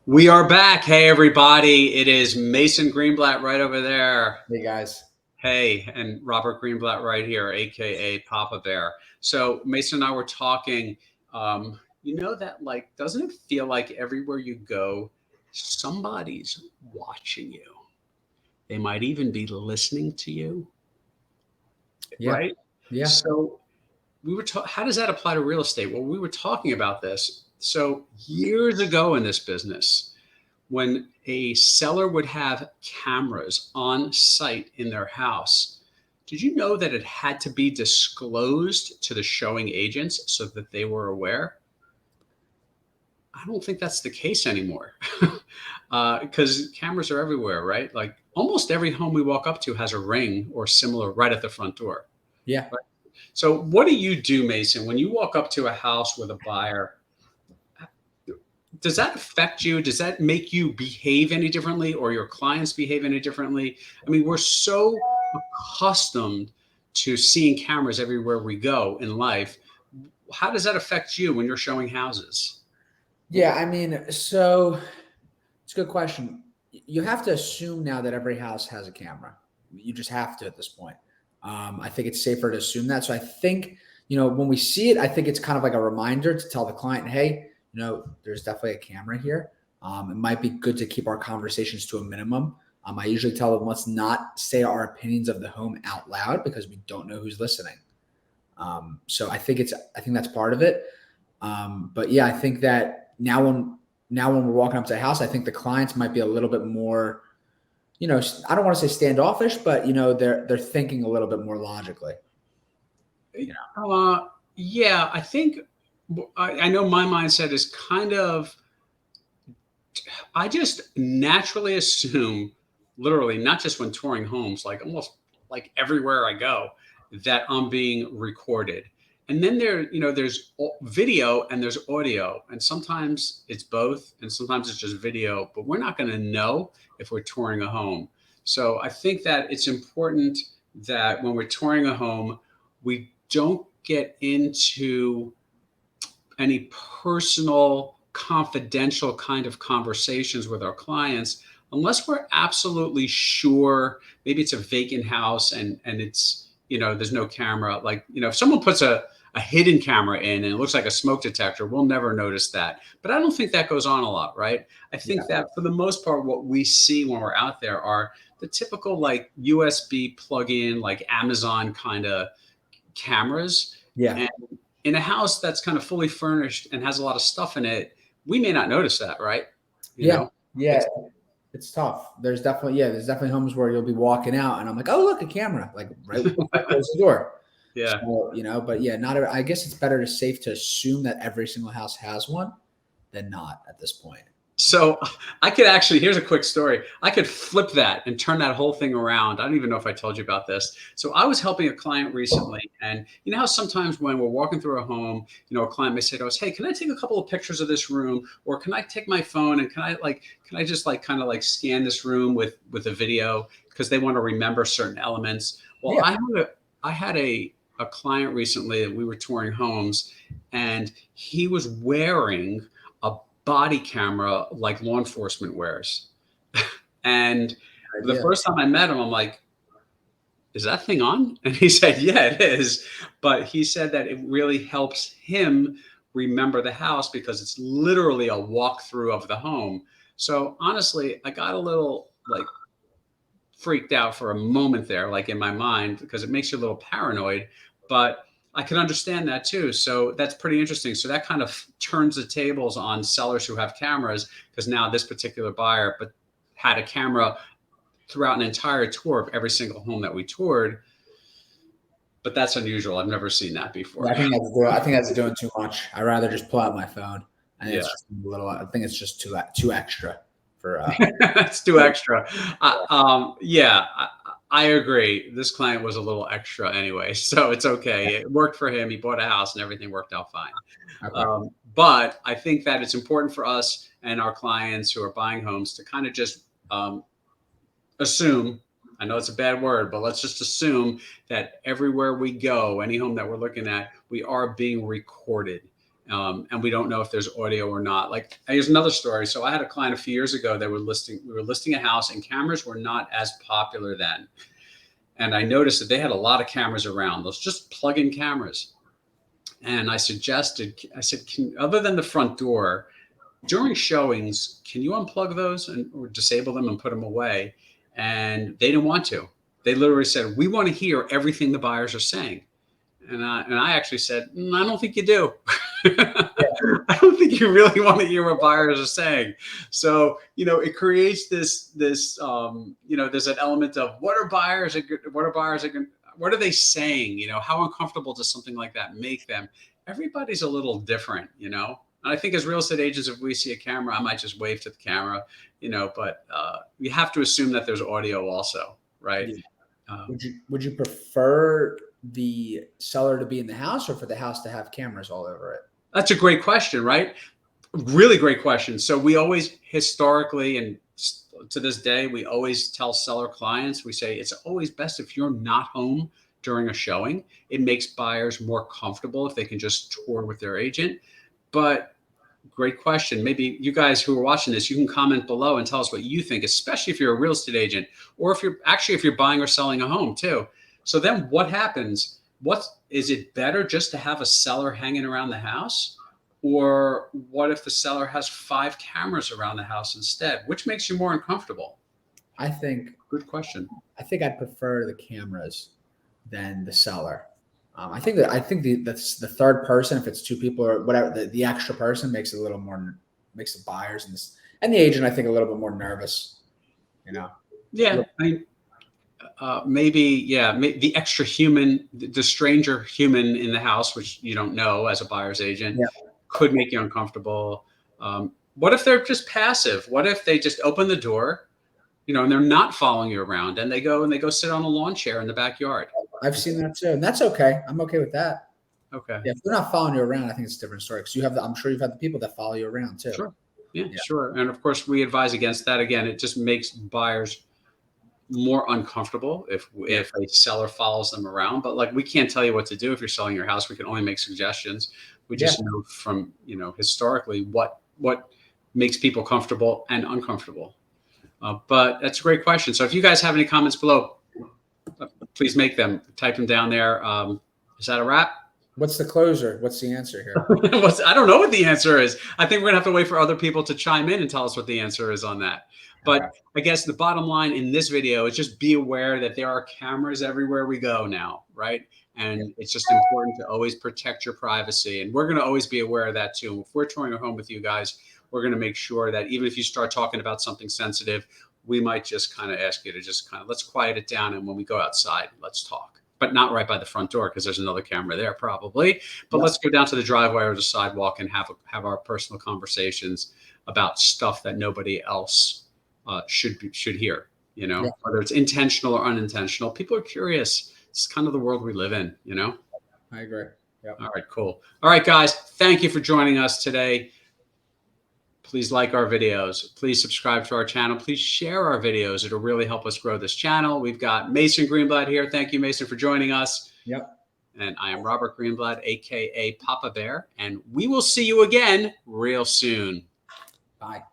We are back. Hey, everybody. It is Mason Greenblatt right over there. Hey guys. Hey, and Robert Greenblatt right here, AKA Papa Bear. So, Mason and I were talking. Doesn't it feel like everywhere you go, somebody's watching you? They might even be listening to you, Yeah. right? Yeah. So, how does that apply to real estate? Well, we were talking about this. So, years ago in this business, when a seller would have cameras on site in their house, did you know that it had to be disclosed to the showing agents so that they were aware? I don't think that's the case anymore because cameras are everywhere, right? Like almost every home we walk up to has a ring or similar right at the front door. Yeah. Right? So, what do you do, Mason, when you walk up to a house with a buyer? Does that affect you? Does that make you behave any differently or your clients behave any differently? I mean, we're so accustomed to seeing cameras everywhere we go in life. How does that affect you when you're showing houses? Yeah. So it's a good question. You have to assume now that every house has a camera. You just have to at this point. I think it's safer to assume that. So I think, when we see it, I think it's kind of like a reminder to tell the client, hey, there's definitely a camera here. It might be good to keep our conversations to a minimum. I usually tell them let's not say our opinions of the home out loud because we don't know who's listening. So I think that's part of it. But yeah, I think that now when we're walking up to a house, I think the clients might be a little bit more, I don't want to say standoffish, but they're thinking a little bit more logically. You know, Uh, yeah, I think I know my mindset is kind of, I just naturally assume, literally, not just when touring homes, like almost like everywhere I go, that I'm being recorded. And then there's video and there's audio, and sometimes it's both, and sometimes it's just video. But we're not going to know if we're touring a home. So I think that it's important that when we're touring a home, we don't get into any personal, confidential kind of conversations with our clients unless we're absolutely sure. Maybe it's a vacant house and it's, there's no camera. Like, if someone puts a hidden camera in and it looks like a smoke detector, we'll never notice that. But I don't think that goes on a lot, right? I think yeah, that for the most part, what we see when we're out there are the typical like USB plug in, like Amazon kind of cameras. yeah, And in a house that's kind of fully furnished and has a lot of stuff in it, we may not notice that, right? You yeah, know, yeah. it's It's tough. There's definitely homes where you'll be walking out and I'm like, oh look, a camera, like right before I close the door. yeah. So but yeah, I guess it's better to safe to assume that every single house has one than not at this point. So I could actually, here's a quick story. I could flip that and turn that whole thing around. I don't even know if I told you about this. So I was helping a client recently, and you know how sometimes when we're walking through a home, a client may say to us, "Hey, can I take a couple of pictures of this room, or can I take my phone and can I just like kind of like scan this room with a video because they want to remember certain elements." Well, Yeah. I had a client recently that we were touring homes, and he was wearing a body camera like law enforcement wears. And the Idea. first time I met him, I'm like, is that thing on? And he said, yeah, it is. But he said that it really helps him remember the house because it's literally a walkthrough of the home. So honestly, I got a little like freaked out for a moment there, like in my mind, because it makes you a little paranoid. But I can understand that too. So that's pretty interesting. So that kind of turns the tables on sellers who have cameras because now this particular buyer but had a camera throughout an entire tour of every single home that we toured. But that's unusual. I've never seen that Yeah, before. I think that's doing too much. I'd rather just pull out my phone. I think Yeah. it's just a little. I think it's just too extra for. That's too extra. Yeah, I agree. This client was a little extra anyway, so it's okay. It worked for him. He bought a house and everything worked out fine. Okay. But I think that it's important for us and our clients who are buying homes to kind of just assume. I know it's a bad word, but let's just assume that everywhere we go, any home that we're looking at, we are being recorded. And we don't know if there's audio or not. Like, here's another story. So I had a client a few years ago that we were listing a house, and cameras were not as popular then. And I noticed that they had a lot of cameras around, those just plug-in cameras. And I said, other than the front door, during showings, can you unplug those or disable them and put them away? And they didn't want to. They literally said, we want to hear everything the buyers are saying. And I actually said, I don't think you do. I don't think you really want to hear what buyers are saying. So, it creates there's an element of what are they saying? How uncomfortable does something like that make them? Everybody's a little different, And I think as real estate agents, if we see a camera, I might just wave to the camera, but you have to assume that there's audio also, right? Yeah. Would you prefer the seller to be in the house or for the house to have cameras all over it? That's a great question, right? Really great question. So we always historically, and to this day, we always tell seller clients, we say, it's always best if you're not home during a showing. It makes buyers more comfortable if they can just tour with their agent. But great question. Maybe you guys who are watching this, you can comment below and tell us what you think, especially if you're a real estate agent, or if you're buying or selling a home too. So then what happens? Is it better just to have a seller hanging around the house? Or what if the seller has 5 cameras around the house instead? Which makes you more uncomfortable? Good question. I think I'd prefer the cameras than the seller. I think that's the third person, if it's 2 people or whatever, the extra person makes the buyers and the agent, I think, a little bit more nervous, Yeah. Maybe the extra human, the stranger human in the house, which you don't know as a buyer's agent, could make you uncomfortable. What if they're just passive? What if they just open the door, and they're not following you around, and they go sit on a lawn chair in the backyard? I've seen that too, and that's okay. I'm okay with that. Okay. Yeah, if they're not following you around, I think it's a different story. Because I'm sure you've had the people that follow you around too. Sure. Yeah, sure. And of course, we advise against that. Again, it just makes buyers more uncomfortable if a seller follows them around. But like, we can't tell you what to do if you're selling your house. We can only make suggestions. We just know from historically what makes people comfortable and uncomfortable. But that's a great question. So if you guys have any comments below, please make them. Type them down there. Is that a wrap? What's the closer? What's the answer here? I don't know what the answer is. I think we're gonna have to wait for other people to chime in and tell us what the answer is on that. But I guess the bottom line in this video is just be aware that there are cameras everywhere we go now, right? And it's just important to always protect your privacy. And we're going to always be aware of that too. If we're touring a home with you guys, we're going to make sure that even if you start talking about something sensitive, we might just kind of ask you to just let's quiet it down. And when we go outside, let's talk. But not right by the front door, because there's another camera there probably. But let's go down to the driveway or the sidewalk and have our personal conversations about stuff that nobody else should hear, whether it's intentional or unintentional. People are curious. It's kind of the world we live in, I agree. Yep. All right, cool. All right, guys, thank you for joining us today. Please like our videos. Please subscribe to our channel. Please share our videos. It'll really help us grow this channel. We've got Mason Greenblatt here. Thank you, Mason, for joining us. Yep. And I am Robert Greenblatt, aka Papa Bear, and we will see you again real soon. Bye.